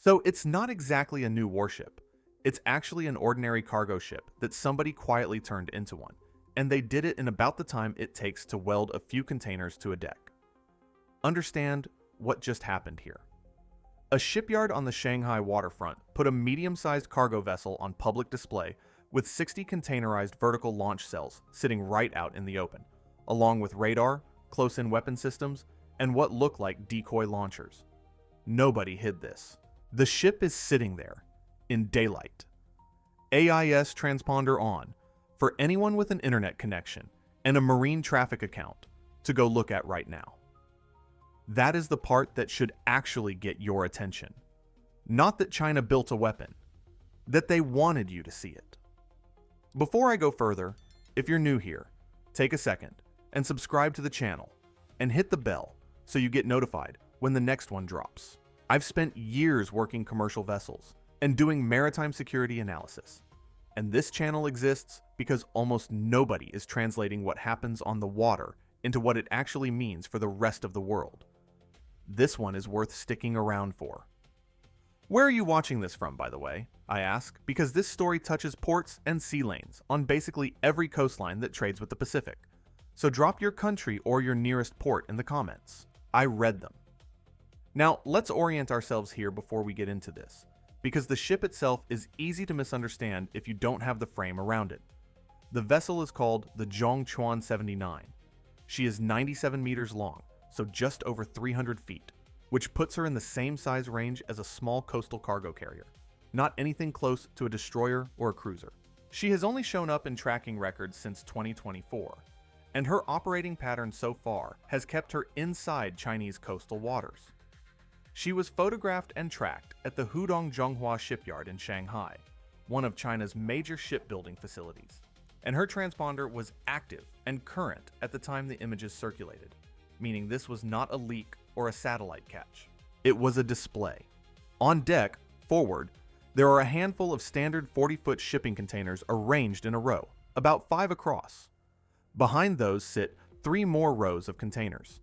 So it's not exactly a new warship. It's actually an ordinary cargo ship that somebody quietly turned into one, and they did it in about the time it takes to weld a few containers to a deck. Understand what just happened here. A shipyard on the Shanghai waterfront put a medium-sized cargo vessel on public display with 60 containerized vertical launch cells sitting right out in the open, along with radar, close-in weapon systems, and what looked like decoy launchers. Nobody hid this. The ship is sitting there, in daylight. AIS transponder on, for anyone with an internet connection and a marine traffic account to go look at right now. That is the part that should actually get your attention. Not that China built a weapon, that they wanted you to see it. Before I go further, if you're new here, take a second and subscribe to the channel and hit the bell so you get notified when the next one drops. I've spent years working commercial vessels and doing maritime security analysis, and this channel exists because almost nobody is translating what happens on the water into what it actually means for the rest of the world. This one is worth sticking around for. Where are you watching this from, by the way? I ask, because this story touches ports and sea lanes on basically every coastline that trades with the Pacific. So drop your country or your nearest port in the comments. I read them. Now, let's orient ourselves here before we get into this, because the ship itself is easy to misunderstand if you don't have the frame around it. The vessel is called the Jong Chuan 79. She is 97 meters long, so just over 300 feet, which puts her in the same size range as a small coastal cargo carrier, not anything close to a destroyer or a cruiser. She has only shown up in tracking records since 2024, and her operating pattern so far has kept her inside Chinese coastal waters. She was photographed and tracked at the Hudong Zhonghua shipyard in Shanghai, one of China's major shipbuilding facilities, and her transponder was active and current at the time the images circulated, meaning this was not a leak or a satellite catch. It was a display. On deck, forward, there are a handful of standard 40-foot shipping containers arranged in a row, about 5 across. Behind those sit 3 more rows of containers,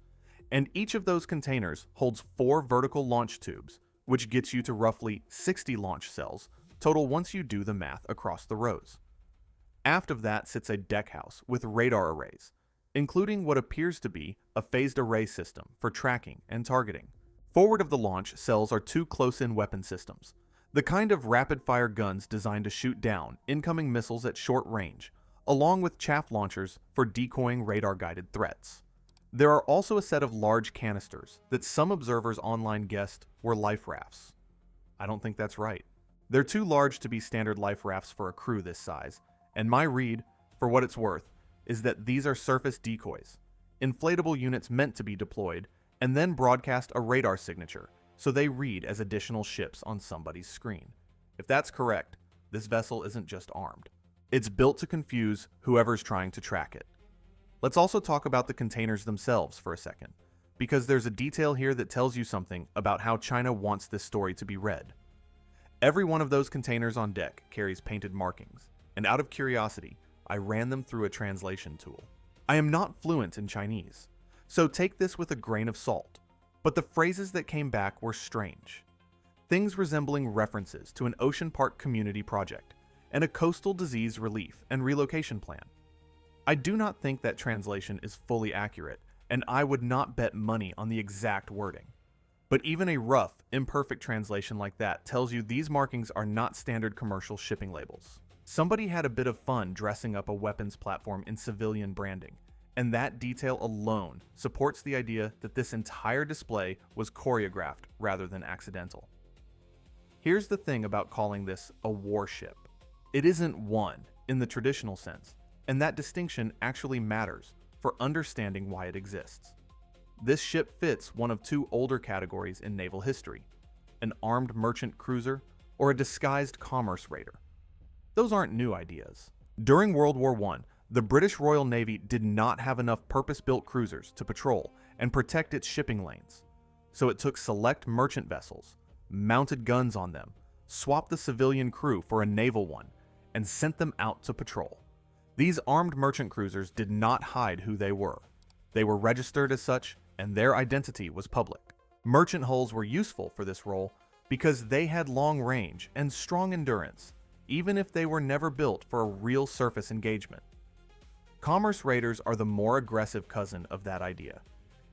and each of those containers holds 4 vertical launch tubes, which gets you to roughly 60 launch cells total once you do the math across the rows. Aft of that sits a deck house with radar arrays, including what appears to be a phased array system for tracking and targeting. Forward of the launch cells are 2 close-in weapon systems, the kind of rapid-fire guns designed to shoot down incoming missiles at short range, along with chaff launchers for decoying radar-guided threats. There are also a set of large canisters that some observers online guessed were life rafts. I don't think that's right. They're too large to be standard life rafts for a crew this size, and my read, for what it's worth, is that these are surface decoys, inflatable units meant to be deployed and then broadcast a radar signature so they read as additional ships on somebody's screen. If that's correct, this vessel isn't just armed. It's built to confuse whoever's trying to track it. Let's also talk about the containers themselves for a second, because there's a detail here that tells you something about how China wants this story to be read. Every one of those containers on deck carries painted markings, and out of curiosity, I ran them through a translation tool. I am not fluent in Chinese, so take this with a grain of salt, but the phrases that came back were strange. Things resembling references to an ocean park community project and a coastal disease relief and relocation plan. I do not think that translation is fully accurate, and I would not bet money on the exact wording. But even a rough, imperfect translation like that tells you these markings are not standard commercial shipping labels. Somebody had a bit of fun dressing up a weapons platform in civilian branding, and that detail alone supports the idea that this entire display was choreographed rather than accidental. Here's the thing about calling this a warship. It isn't one in the traditional sense, and that distinction actually matters for understanding why it exists. This ship fits one of 2 older categories in naval history, an armed merchant cruiser or a disguised commerce raider. Those aren't new ideas. During World War I, the British Royal Navy did not have enough purpose-built cruisers to patrol and protect its shipping lanes, so it took select merchant vessels, mounted guns on them, swapped the civilian crew for a naval one, and sent them out to patrol. These armed merchant cruisers did not hide who they were. They were registered as such, and their identity was public. Merchant hulls were useful for this role because they had long range and strong endurance, even if they were never built for a real surface engagement. Commerce raiders are the more aggressive cousin of that idea,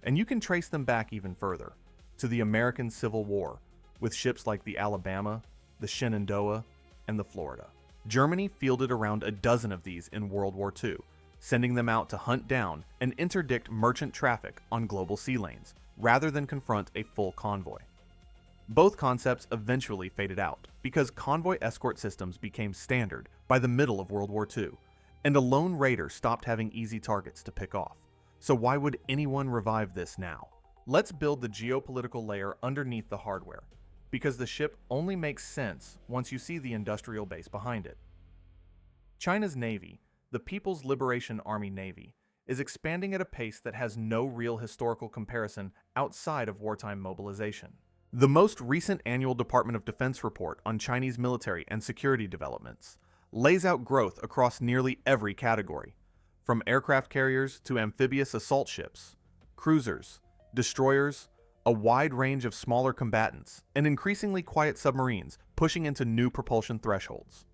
and you can trace them back even further, to the American Civil War, with ships like the Alabama, the Shenandoah, and the Florida. Germany fielded around a dozen of these in World War II, sending them out to hunt down and interdict merchant traffic on global sea lanes, rather than confront a full convoy. Both concepts eventually faded out, because convoy escort systems became standard by the middle of World War II, and a lone raider stopped having easy targets to pick off. So why would anyone revive this now? Let's build the geopolitical layer underneath the hardware, because the ship only makes sense once you see the industrial base behind it. China's Navy, the People's Liberation Army Navy, is expanding at a pace that has no real historical comparison outside of wartime mobilization. The most recent annual Department of Defense report on Chinese military and security developments lays out growth across nearly every category, from aircraft carriers to amphibious assault ships, cruisers, destroyers, a wide range of smaller combatants, and increasingly quiet submarines pushing into new propulsion thresholds.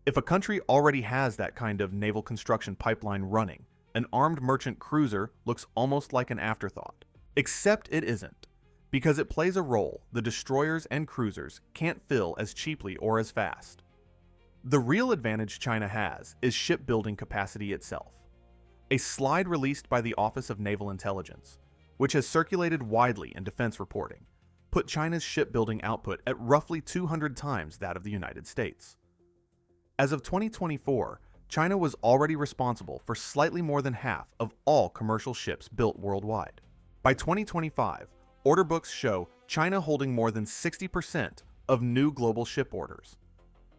If a country already has that kind of naval construction pipeline running, an armed merchant cruiser looks almost like an afterthought. Except it isn't, because it plays a role the destroyers and cruisers can't fill as cheaply or as fast. The real advantage China has is shipbuilding capacity itself. A slide released by the Office of Naval Intelligence, which has circulated widely in defense reporting, put China's shipbuilding output at roughly 200 times that of the United States. As of 2024, China was already responsible for slightly more than half of all commercial ships built worldwide. By 2025, order books show China holding more than 60% of new global ship orders.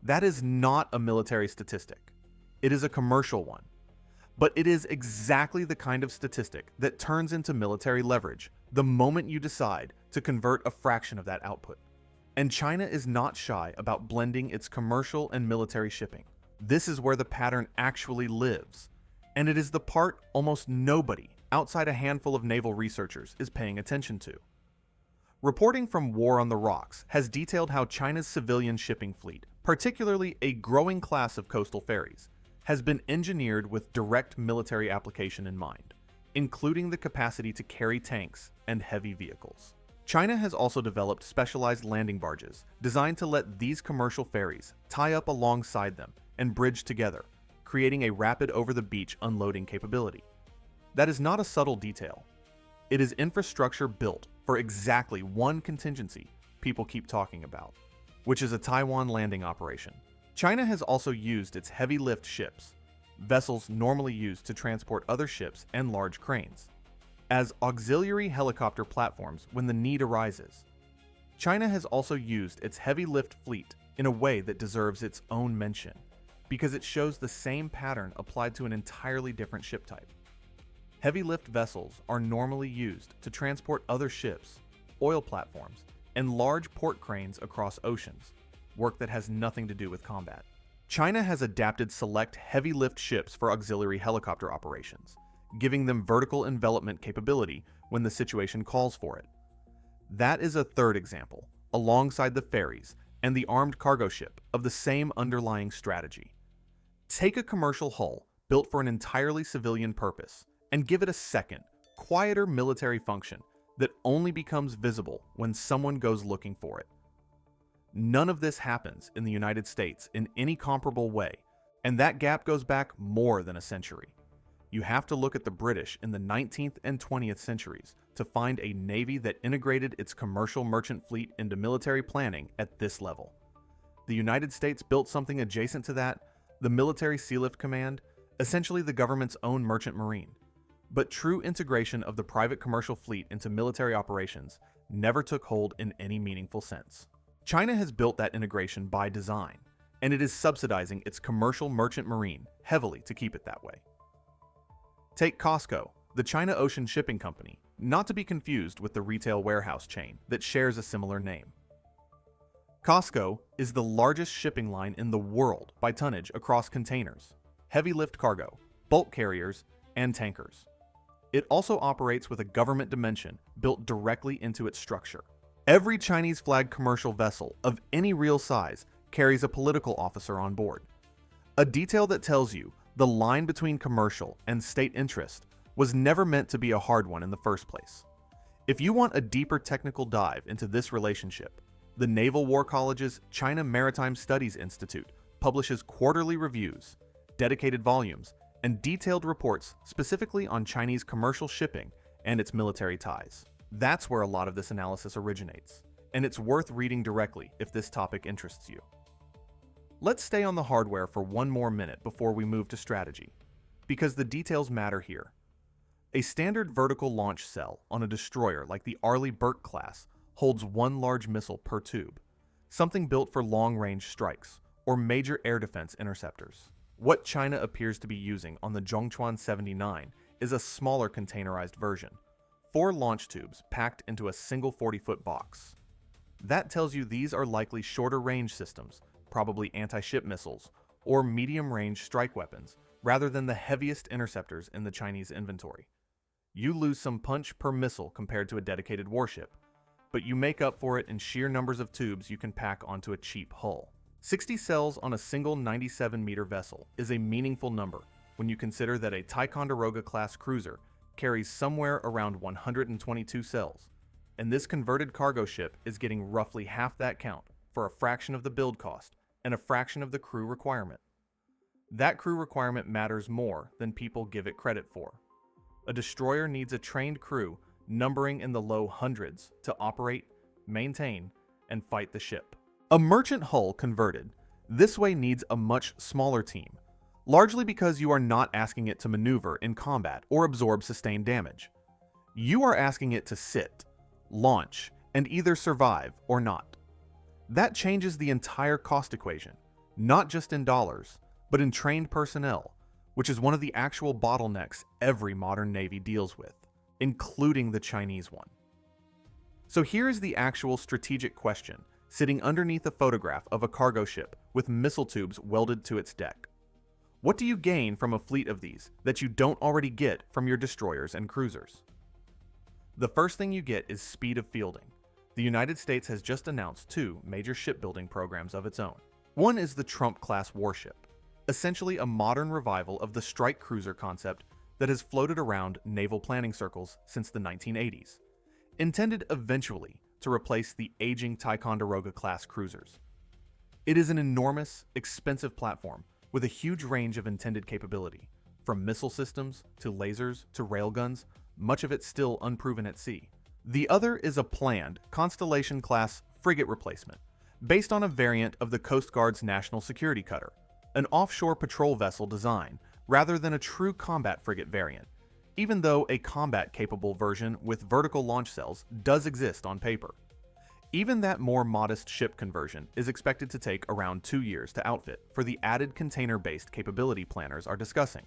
That is not a military statistic. It is a commercial one. But it is exactly the kind of statistic that turns into military leverage the moment you decide to convert a fraction of that output. And China is not shy about blending its commercial and military shipping. This is where the pattern actually lives, and it is the part almost nobody outside a handful of naval researchers is paying attention to. Reporting from War on the Rocks has detailed how China's civilian shipping fleet, particularly a growing class of coastal ferries, has been engineered with direct military application in mind, including the capacity to carry tanks and heavy vehicles. China has also developed specialized landing barges designed to let these commercial ferries tie up alongside them and bridge together, creating a rapid over-the-beach unloading capability. That is not a subtle detail. It is infrastructure built for exactly one contingency people keep talking about, which is a Taiwan landing operation. China has also used its heavy lift ships, vessels normally used to transport other ships and large cranes, as auxiliary helicopter platforms when the need arises. China has also used its heavy lift fleet in a way that deserves its own mention, because it shows the same pattern applied to an entirely different ship type. Heavy lift vessels are normally used to transport other ships, oil platforms, and large port cranes across oceans, work that has nothing to do with combat. China has adapted select heavy lift ships for auxiliary helicopter operations, giving them vertical envelopment capability when the situation calls for it. That is a third example, alongside the ferries and the armed cargo ship, of the same underlying strategy. Take a commercial hull built for an entirely civilian purpose and give it a second, quieter military function that only becomes visible when someone goes looking for it. None of this happens in the United States in any comparable way, and that gap goes back more than a century. You have to look at the British in the 19th and 20th centuries to find a navy that integrated its commercial merchant fleet into military planning at this level. The United States built something adjacent to that, the Military Sealift Command, essentially the government's own merchant marine. But true integration of the private commercial fleet into military operations never took hold in any meaningful sense. China has built that integration by design, and it is subsidizing its commercial merchant marine heavily to keep it that way. Take COSCO, the China Ocean Shipping Company, not to be confused with the retail warehouse chain that shares a similar name. COSCO is the largest shipping line in the world by tonnage across containers, heavy lift cargo, bulk carriers, and tankers. It also operates with a government dimension built directly into its structure. Every Chinese flag commercial vessel of any real size carries a political officer on board. A detail that tells you the line between commercial and state interest was never meant to be a hard one in the first place. If you want a deeper technical dive into this relationship, the Naval War College's China Maritime Studies Institute publishes quarterly reviews, dedicated volumes, and detailed reports specifically on Chinese commercial shipping and its military ties. That's where a lot of this analysis originates, and it's worth reading directly if this topic interests you. Let's stay on the hardware for one more minute before we move to strategy, because the details matter here. A standard vertical launch cell on a destroyer like the Arleigh Burke class holds one large missile per tube, something built for long-range strikes or major air defense interceptors. What China appears to be using on the Chuan 79 is a smaller containerized version, 4 launch tubes packed into a single 40-foot box. That tells you these are likely shorter-range systems, probably anti-ship missiles, or medium-range strike weapons, rather than the heaviest interceptors in the Chinese inventory. You lose some punch per missile compared to a dedicated warship, but you make up for it in sheer numbers of tubes you can pack onto a cheap hull. 60 cells on a single 97-meter vessel is a meaningful number when you consider that a Ticonderoga-class cruiser carries somewhere around 122 cells, and this converted cargo ship is getting roughly half that count for a fraction of the build cost and a fraction of the crew requirement. That crew requirement matters more than people give it credit for. A destroyer needs a trained crew numbering in the low hundreds to operate, maintain, and fight the ship. A merchant hull converted this way needs a much smaller team, largely because you are not asking it to maneuver in combat or absorb sustained damage. You are asking it to sit, launch, and either survive or not. That changes the entire cost equation, not just in dollars, but in trained personnel, which is one of the actual bottlenecks every modern Navy deals with, including the Chinese one. So here is the actual strategic question sitting underneath a photograph of a cargo ship with missile tubes welded to its deck. What do you gain from a fleet of these that you don't already get from your destroyers and cruisers? The first thing you get is speed of fielding. The United States has just announced 2 major shipbuilding programs of its own. One is the Trump-class warship, essentially a modern revival of the strike cruiser concept that has floated around naval planning circles since the 1980s, intended eventually to replace the aging Ticonderoga-class cruisers. It is an enormous, expensive platform with a huge range of intended capability, from missile systems to lasers to railguns, much of it still unproven at sea. The other is a planned Constellation-class frigate replacement, based on a variant of the Coast Guard's National Security Cutter, an offshore patrol vessel design rather than a true combat frigate variant, even though a combat-capable version with vertical launch cells does exist on paper. Even that more modest ship conversion is expected to take around 2 years to outfit for the added container-based capability planners are discussing.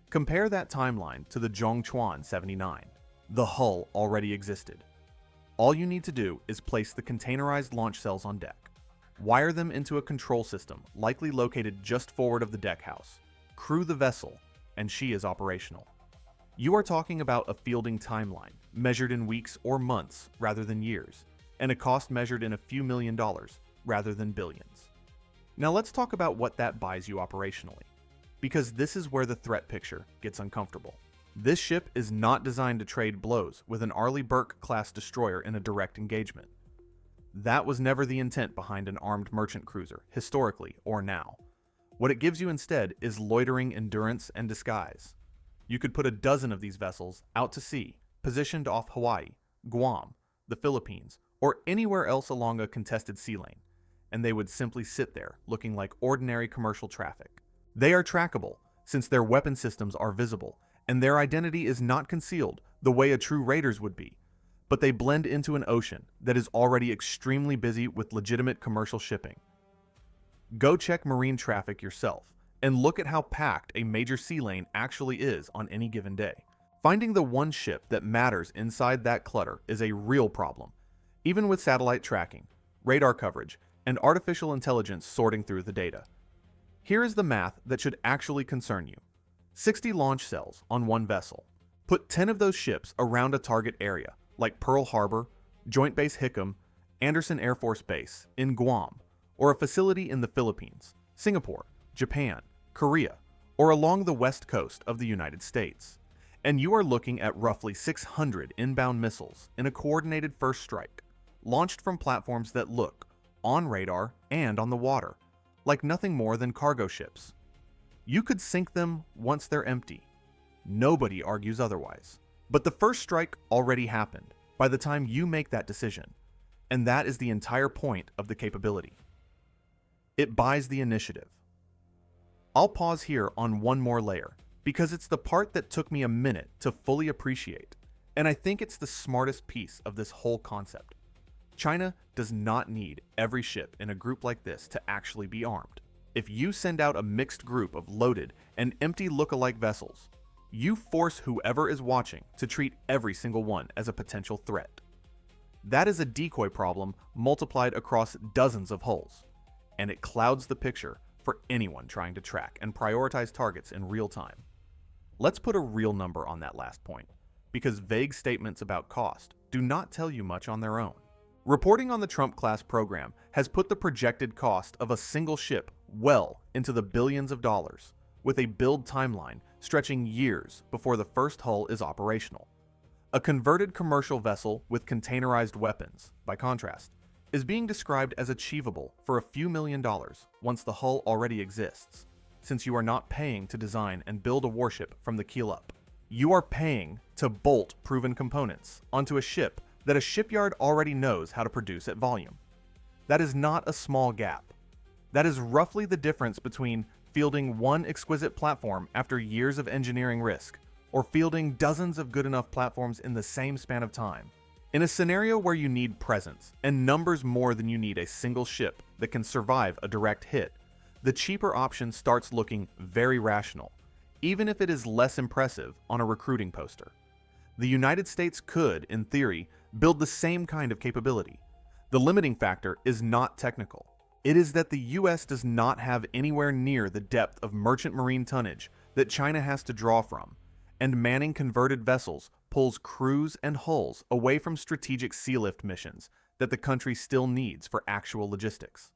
Compare that timeline to the Jong Chuan 79. The hull already existed. All you need to do is place the containerized launch cells on deck, wire them into a control system likely located just forward of the deck house, crew the vessel, and she is operational. You are talking about a fielding timeline measured in weeks or months rather than years, and a cost measured in a few $1,000,000 rather than billions. Now let's talk about what that buys you operationally, because this is where the threat picture gets uncomfortable. This ship is not designed to trade blows with an Arleigh Burke-class destroyer in a direct engagement. That was never the intent behind an armed merchant cruiser, historically or now. What it gives you instead is loitering endurance and disguise. You could put a dozen of these vessels out to sea, positioned off Hawaii, Guam, the Philippines, or anywhere else along a contested sea lane, and they would simply sit there looking like ordinary commercial traffic. They are trackable, since their weapon systems are visible, and their identity is not concealed the way a true raiders would be, but they blend into an ocean that is already extremely busy with legitimate commercial shipping. Go check marine traffic yourself, and look at how packed a major sea lane actually is on any given day. Finding the one ship that matters inside that clutter is a real problem, even with satellite tracking, radar coverage, and artificial intelligence sorting through the data. Here is the math that should actually concern you. 60 launch cells on one vessel. Put 10 of those ships around a target area, like Pearl Harbor, Joint Base Hickam, Andersen Air Force Base in Guam, or a facility in the Philippines, Singapore, Japan, Korea, or along the west coast of the United States. And you are looking at roughly 600 inbound missiles in a coordinated first strike, launched from platforms that look, on radar and on the water, like nothing more than cargo ships. You could sink them once they're empty. Nobody argues otherwise. But the first strike already happened by the time you make that decision, and that is the entire point of the capability. It buys the initiative. I'll pause here on one more layer, because it's the part that took me a minute to fully appreciate, and I think it's the smartest piece of this whole concept. China does not need every ship in a group like this to actually be armed. If you send out a mixed group of loaded and empty look-alike vessels, you force whoever is watching to treat every single one as a potential threat. That is a decoy problem multiplied across dozens of hulls, and it clouds the picture for anyone trying to track and prioritize targets in real time. Let's put a real number on that last point, because vague statements about cost do not tell you much on their own. Reporting on the Trump-class program has put the projected cost of a single ship well into the billions of dollars, with a build timeline stretching years before the first hull is operational. A converted commercial vessel with containerized weapons, by contrast, is being described as achievable for a few $1,000,000 once the hull already exists, since you are not paying to design and build a warship from the keel up. You are paying to bolt proven components onto a ship that a shipyard already knows how to produce at volume. That is not a small gap. That is roughly the difference between fielding one exquisite platform after years of engineering risk, or fielding dozens of good enough platforms in the same span of time. In a scenario where you need presence and numbers more than you need a single ship that can survive a direct hit, the cheaper option starts looking very rational, even if it is less impressive on a recruiting poster. The United States could, in theory, build the same kind of capability. The limiting factor is not technical. It is that the US does not have anywhere near the depth of merchant marine tonnage that China has to draw from, and manning converted vessels pulls crews and hulls away from strategic sea lift missions that the country still needs for actual logistics.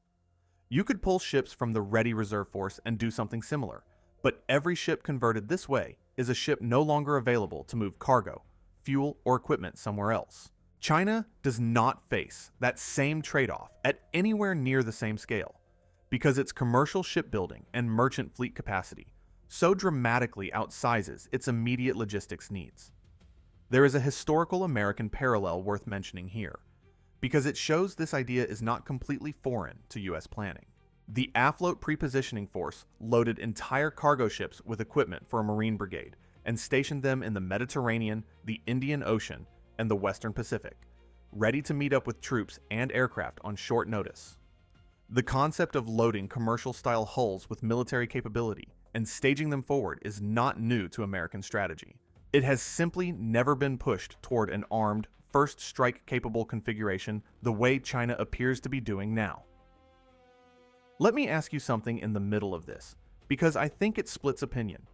You could pull ships from the ready reserve force and do something similar, but every ship converted this way is a ship no longer available to move cargo, fuel, or equipment somewhere else. China does not face that same trade-off at anywhere near the same scale, because its commercial shipbuilding and merchant fleet capacity so dramatically outsizes its immediate logistics needs. There is a historical American parallel worth mentioning here, because it shows this idea is not completely foreign to US planning. The Afloat Prepositioning Force loaded entire cargo ships with equipment for a Marine brigade and stationed them in the Mediterranean, the Indian Ocean, and the Western Pacific, ready to meet up with troops and aircraft on short notice. The concept of loading commercial-style hulls with military capability and staging them forward is not new to American strategy. It has simply never been pushed toward an armed, first strike-capable configuration the way China appears to be doing now. Let me ask you something in the middle of this, because I think it splits opinion.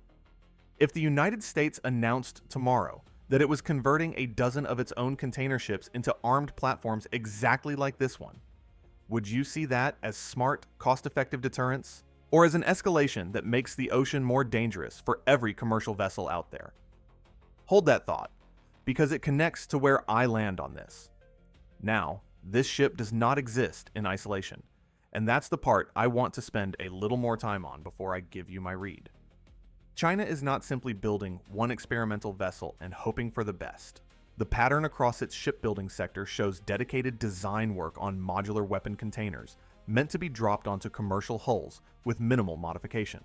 If the United States announced tomorrow that it was converting a dozen of its own container ships into armed platforms exactly like this one, would you see that as smart, cost-effective deterrence, or as an escalation that makes the ocean more dangerous for every commercial vessel out there? Hold that thought, because it connects to where I land on this. Now, this ship does not exist in isolation, and that's the part I want to spend a little more time on before I give you my read. China is not simply building one experimental vessel and hoping for the best. The pattern across its shipbuilding sector shows dedicated design work on modular weapon containers meant to be dropped onto commercial hulls with minimal modification.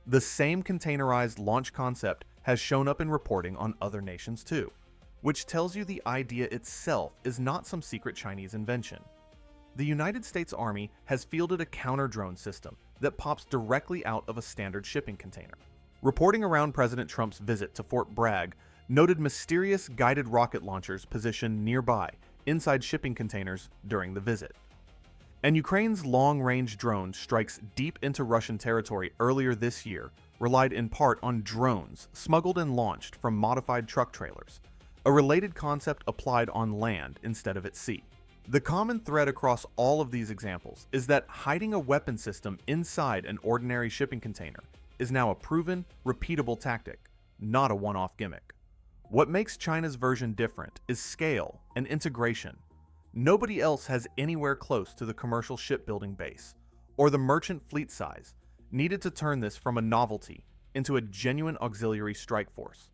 The same containerized launch concept has shown up in reporting on other nations too, which tells you the idea itself is not some secret Chinese invention. The United States Army has fielded a counter-drone system that pops directly out of a standard shipping container. Reporting around President Trump's visit to Fort Bragg noted mysterious guided rocket launchers positioned nearby inside shipping containers during the visit. And Ukraine's long-range drone strikes deep into Russian territory earlier this year relied in part on drones smuggled and launched from modified truck trailers, a related concept applied on land instead of at sea. The common thread across all of these examples is that hiding a weapon system inside an ordinary shipping container is now a proven, repeatable tactic, not a one-off gimmick. What makes China's version different is scale and integration. Nobody else has anywhere close to the commercial shipbuilding base or the merchant fleet size needed to turn this from a novelty into a genuine auxiliary strike force.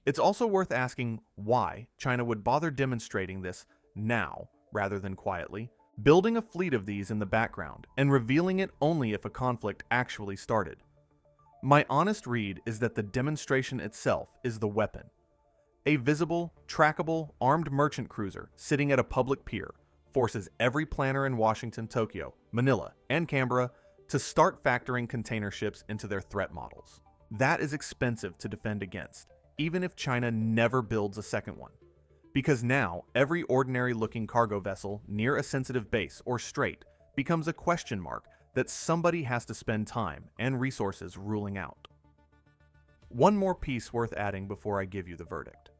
It's also worth asking why China would bother demonstrating this now rather than quietly, building a fleet of these in the background and revealing it only if a conflict actually started. My honest read is that the demonstration itself is the weapon. A visible, trackable, armed merchant cruiser sitting at a public pier forces every planner in Washington, Tokyo, Manila, and Canberra to start factoring container ships into their threat models. That is expensive to defend against, even if China never builds a second one. Because now, every ordinary-looking cargo vessel near a sensitive base or strait becomes a question mark that somebody has to spend time and resources ruling out. One more piece worth adding before I give you the verdict.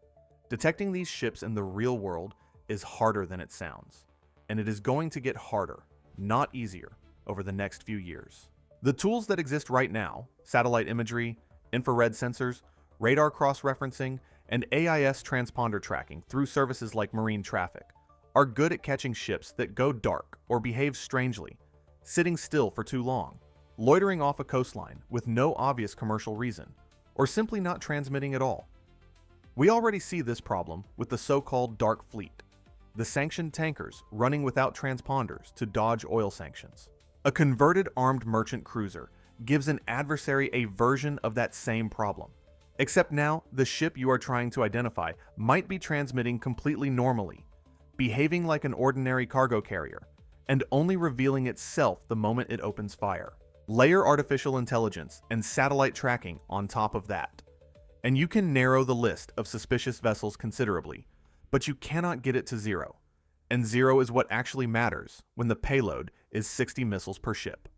Detecting these ships in the real world is harder than it sounds, and it is going to get harder, not easier, over the next few years. The tools that exist right now, satellite imagery, infrared sensors, radar cross-referencing, and AIS transponder tracking through services like marine traffic, are good at catching ships that go dark or behave strangely, sitting still for too long, loitering off a coastline with no obvious commercial reason, or simply not transmitting at all. We already see this problem with the so-called dark fleet, the sanctioned tankers running without transponders to dodge oil sanctions. A converted armed merchant cruiser gives an adversary a version of that same problem. Except now, the ship you are trying to identify might be transmitting completely normally, behaving like an ordinary cargo carrier, and only revealing itself the moment it opens fire. Layer artificial intelligence and satellite tracking on top of that, and you can narrow the list of suspicious vessels considerably, but you cannot get it to zero. And zero is what actually matters when the payload is 60 missiles per ship.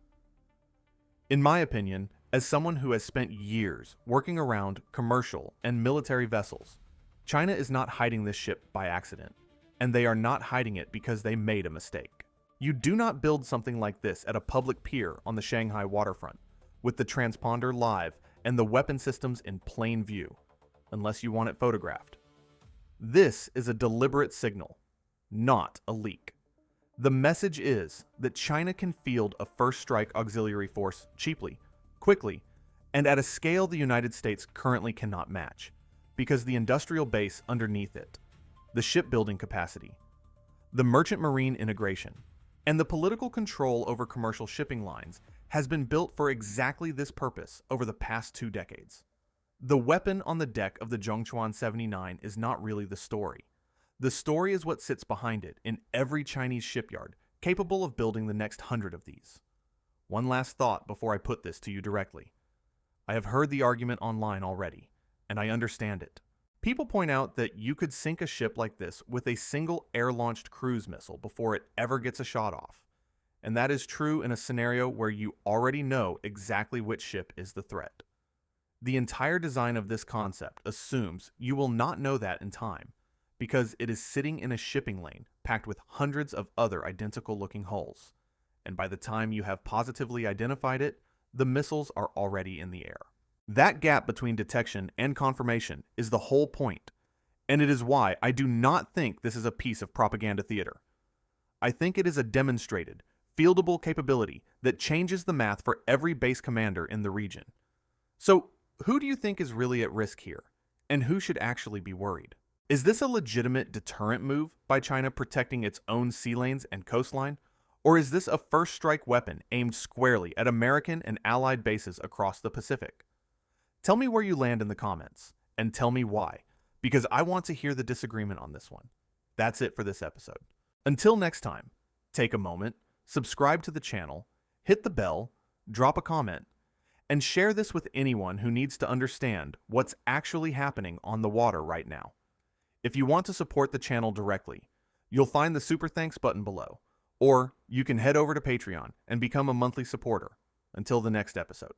In my opinion, as someone who has spent years working around commercial and military vessels, China is not hiding this ship by accident, and they are not hiding it because they made a mistake. You do not build something like this at a public pier on the Shanghai waterfront, with the transponder live and the weapon systems in plain view, unless you want it photographed. This is a deliberate signal, not a leak. The message is that China can field a first strike auxiliary force cheaply, quickly, and at a scale the United States currently cannot match, because the industrial base underneath it, the shipbuilding capacity, the merchant marine integration, and the political control over commercial shipping lines has been built for exactly this purpose over the past 2 decades. The weapon on the deck of the Chuan 79 is not really the story. The story is what sits behind it in every Chinese shipyard capable of building the next 100 of these. One last thought before I put this to you directly. I have heard the argument online already, and I understand it. People point out that you could sink a ship like this with a single air-launched cruise missile before it ever gets a shot off. And that is true in a scenario where you already know exactly which ship is the threat. The entire design of this concept assumes you will not know that in time, because it is sitting in a shipping lane packed with hundreds of other identical-looking hulls. And by the time you have positively identified it, the missiles are already in the air. That gap between detection and confirmation is the whole point, and it is why I do not think this is a piece of propaganda theater. I think it is a demonstrated, fieldable capability that changes the math for every base commander in the region. So, who do you think is really at risk here, and who should actually be worried? Is this a legitimate deterrent move by China protecting its own sea lanes and coastline? Or is this a first strike weapon aimed squarely at American and allied bases across the Pacific? Tell me where you land in the comments, and tell me why, because I want to hear the disagreement on this one. That's it for this episode. Until next time, take a moment, subscribe to the channel, hit the bell, drop a comment, and share this with anyone who needs to understand what's actually happening on the water right now. If you want to support the channel directly, you'll find the Super Thanks button below, or you can head over to Patreon and become a monthly supporter. Until the next episode.